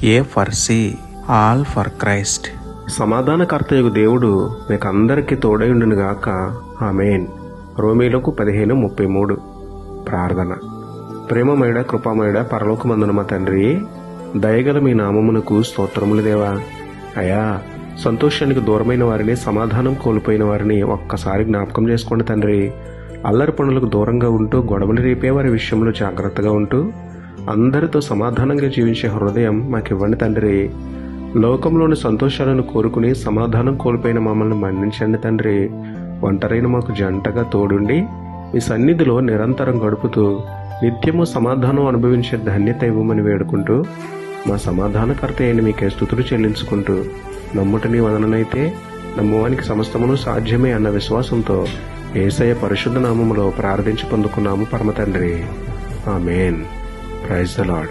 A for C, all for Christ. సమాధానకర్తయగు దేవుడు మీకు అందరికీ తోడైండును గాక. ఆమేన్. రోమీయులకు 15:33. ప్రార్థన. ప్రేమమయుడ, కృపామయుడ, పరలోకమందున మా తండ్రి, దయగల మీ నామమునకు స్తోత్రములు దేవా. అయా, సంతోషానికి దూరమైన వారిని, సమాధానం కోల్పోయిన వారిని ఒక్కసారి జ్ఞాపకం చేసుకోండి తండ్రి. అల్లరి పనులకు దూరంగా ఉంటూ, గొడవలు రేపే వారి విషయంలో జాగ్రత్తగా ఉంటూ, అందరితో సమాధానంగా జీవించే హృదయం మాకు ఇవ్వండి తండ్రి. లోకంలోని సంతోషాలను కోరుకుని సమాధానం కోల్పోయిన మమ్మల్ని మన్నించండి తండ్రి. ఒంటరైన మాకు జంటగా తోడుండి మీ సన్నిధిలో నిరంతరం గడుపుతూ నిత్యము సమాధానం అనుభవించే ధన్యత ఇవ్వమని వేడుకుంటూ, మా సమాధానకర్త అయిన మీకే స్తుతులు చెల్లించుకుంటూ, నమ్ముట నీ వదననైతే నమ్మువానికి సమస్తమును సాధ్యమే అన్న విశ్వాసంతో యేసయ్య పరిశుద్ధ నామములో ప్రార్థించి పొందుకున్నాము పరమ తండ్రి. ఆమేన్. Praise the lord.